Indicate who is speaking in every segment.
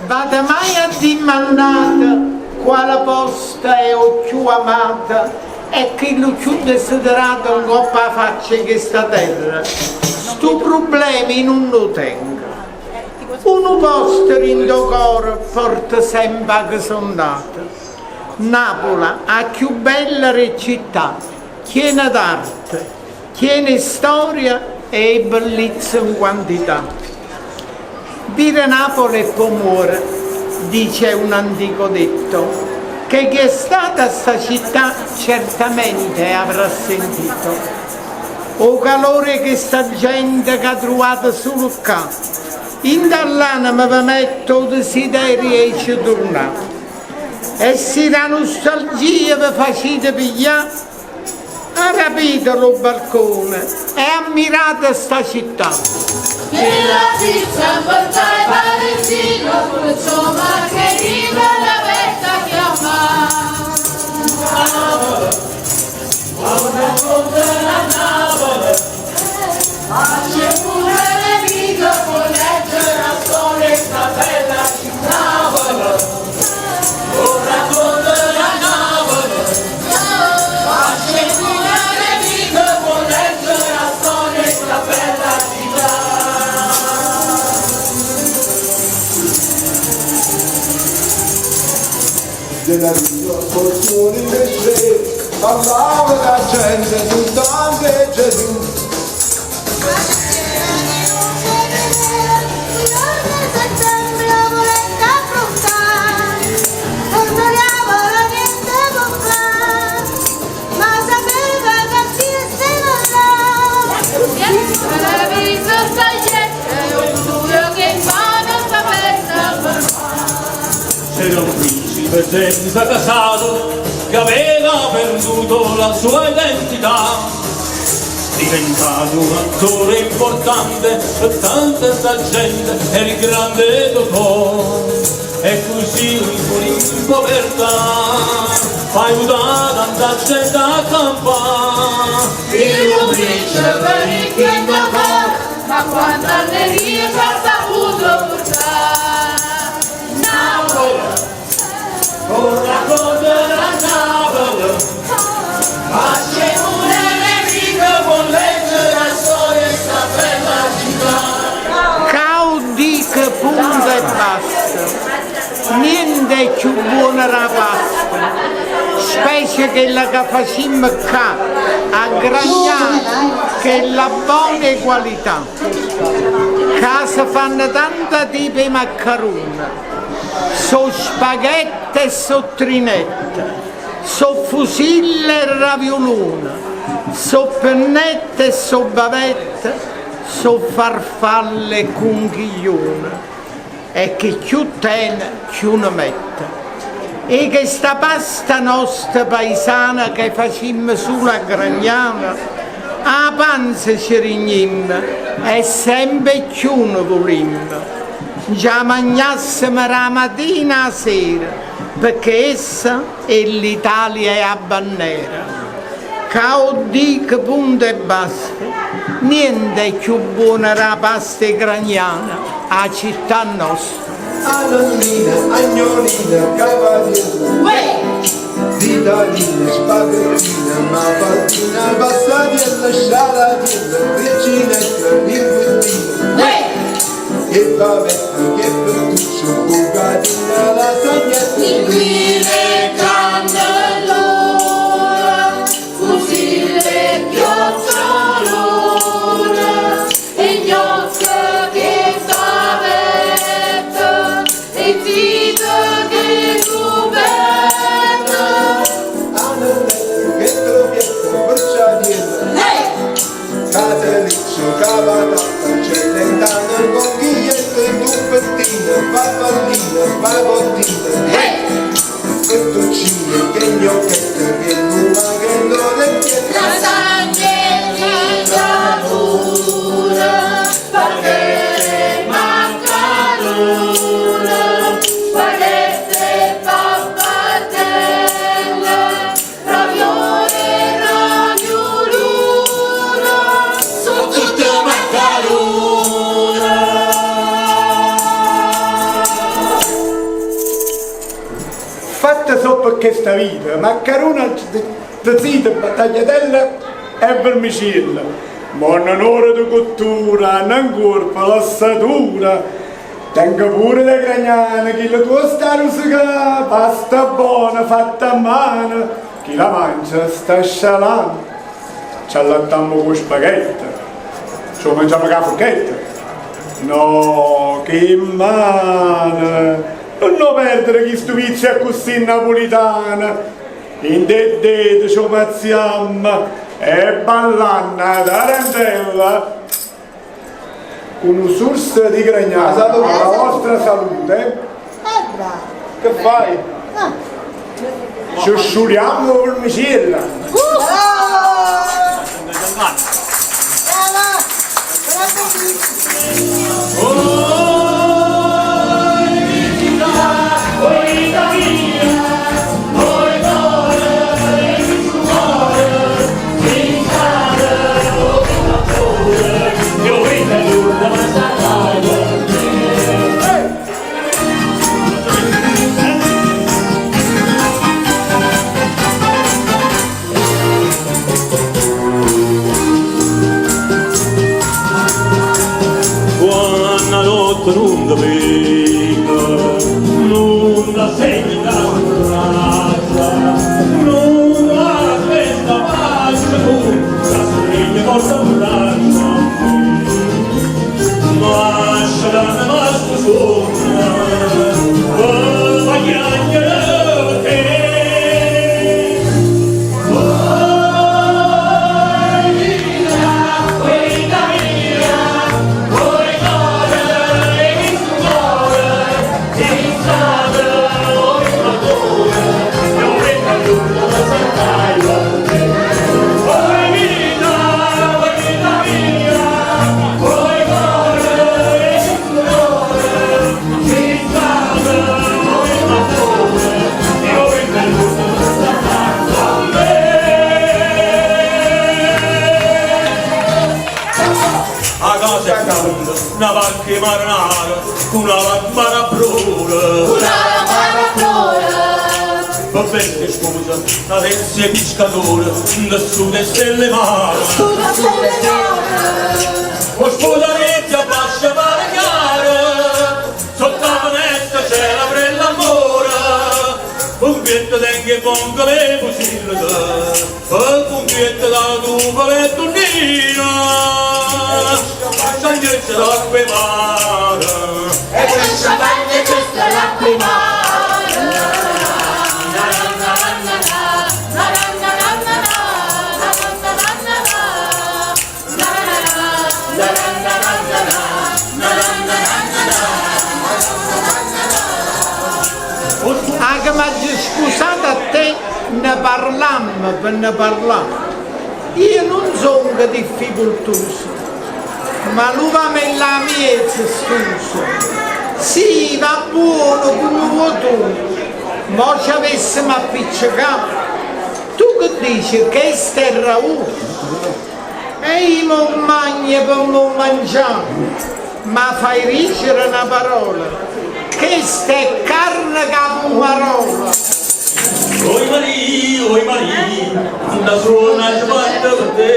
Speaker 1: Vada mai a dimannata quale posta è o più amata e che lo più desiderato in coppa faccia che sta terra. Stu problemi non lo tengo. Uno posto in do coro porta sempre che sono andata. Napoli ha più bella città, piena d'arte, piena storia e bellezza in quantità. Dire Napoli è pomore, dice un antico detto, che chi è stata a sta città certamente avrà sentito. O calore che sta gente che ha trovato solo qua, in dall'anima mi metto desideri e ci tornare. E se la nostalgia vi facete pigliare, rapite lo balcone e ammirate sta città.
Speaker 2: Nella pizza portai Valentino, insomma che viva la vetta chiama. Buona volta la Napoli, c'è pure nemico, può leggere la storia sta bella città. Buona volta la Napoli, c'è pure nemico, può leggere la storia sta bella città.
Speaker 3: Della vita fortuna invece parlava la gente soltanto Gesù.
Speaker 4: C'era un principe senza casato che aveva perduto la sua identità, diventato un attore importante per tanta gente e il grande dottor, e così fu in povertà aiuta tanta gente a campare.
Speaker 2: Il principe ricco in cuore, ma quando allegria ci ha saputo portare. Napoli,
Speaker 4: Con la cosa della Napoli,
Speaker 2: ma c'è un nemico, può leggere la storia di sta bella città.
Speaker 1: Caudi che punta e basta, niente più buona la pasta, specie che la che facciamo qua, a Gragnano, che è la buona qualità. Casa fanno tanta tipi di maccheroni, so spaghetti e so trinette, so fusilli e raviolone, so pennette e so bavette, so farfalle e conchiglione, e che più tiene più ne mette. E che sta pasta nostra paesana che facciamo sulla Gragnana, a panza ci rignimmo e sempre più ne volimmo. Già mangiassimo la mattina a sera, perché essa è l'Italia e a bandiera. Caudì che punto e basta, niente più buona la pasta gragnana, a città nostra.
Speaker 3: Annalina, agnolina, cavaliera, ditalina, spaghettina, mapaltina, passatiella, scialatiella, ricinetta, linguettina, che bavetta, che fettuccio, bucatina, lasagnetta,
Speaker 2: Linguine, cannellona, fucile, chiocciola, e gnocca che bavetta, e zita che cubetta.
Speaker 3: annaletta, che trovietta, bruciatiella, catericcio, cavatappa, celentana, conchiglietta, tupettina,
Speaker 5: so perché sta vita, maccherona, zita, tagliatelle e vermicella. Ma un'ora di cottura, non corpo, l'ossatura. Tengo pure le gragnane, chi la tua sta rosica, pasta buona fatta a mano, chi la mangia sta scialando. Ci allattiamo con spaghetti, ci mangiamo con la forchetta. No, che mano, non perdere questo vizio così napolitana. In dedete ci mazziamo e ballanna tarantella. Un sorso di gragnana per la vostra salute. Che fai? Ci asciughiamo col micella.
Speaker 4: Non da vita, non da segna razza, non da questa faccia tu, la sorriglia porta un braccio, lascia la nostra sombra, ma chiacchiera te. Una vacca marinara, una vacca prora. Va bene scusa, adesso è pescatore, da su le stelle mare. O scusarizia basta barcare, sotto la finestra c'è la brella ancora. Un pietto dengue pongo le fucile, un pietto da tuba le tonnina. C'è l'acqua mare
Speaker 2: e quel champagne c'è l'acqua mare.
Speaker 1: Anche ma scusate a te, ne parliamo per ne parlare. Io non sono difficoltoso. Ma l'uva me la miezza, scusa. Sì, va buono come vuoi tu. Ma ci avessimo appiccicato. Tu che dici che è terra uva? E io non mangio per non mangiare. Ma fai ricere una parola. Che è carne che parola.
Speaker 4: Oi Maria, da suona ci fatta per te.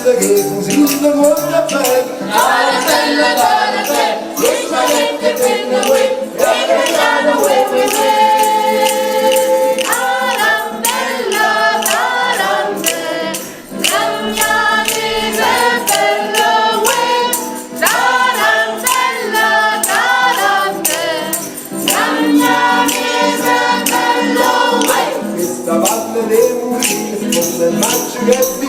Speaker 3: Che così la guarda bene. Questa valle dei mulini, con le macce che ti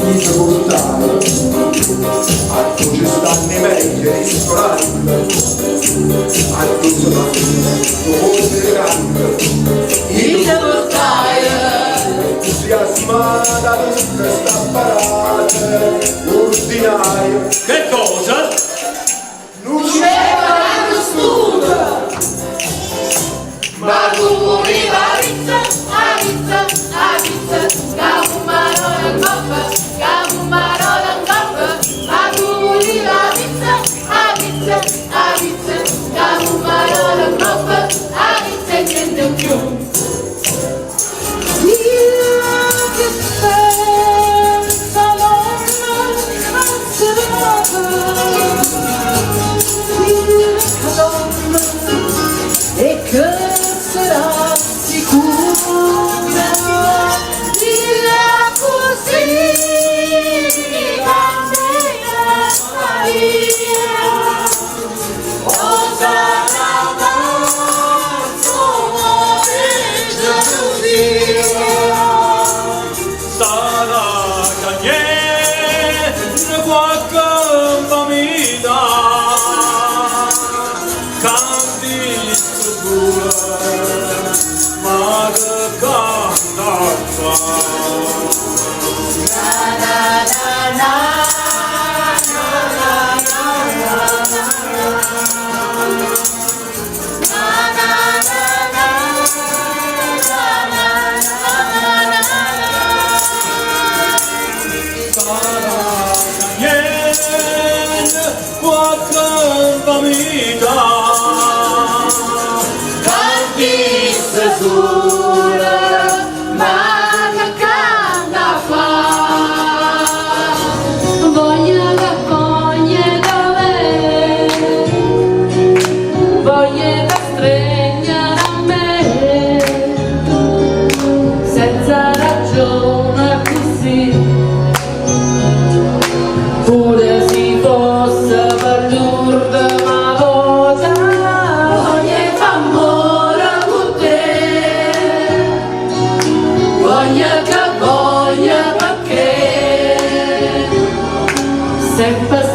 Speaker 3: Dice portare a tu ci stanno meglio i ristoranti, a tu sono tutte grandi,
Speaker 2: Dice portare
Speaker 3: entusiasmata da tutte questa parate ordinarie.
Speaker 4: Che cosa?
Speaker 3: Non
Speaker 2: c'era lo studio, ma tu volevi la pizza, che un marone in bocca, che un marone in bocca, ma tu volevi la pizza, che un marone in bocca, la pizza e niente più. E che sarà sicura dilla così cambierà la via o sarà molto peggio
Speaker 4: Sarà cagnere qualche famiglia canti sicura ma che canta qualche famiglia
Speaker 2: canti sicura ma che canta fa voglia da me voglia da stregnere a me senza ragione così pure si fosse perduta ma voce voglia fa amore con te voglia che voglia perché sempre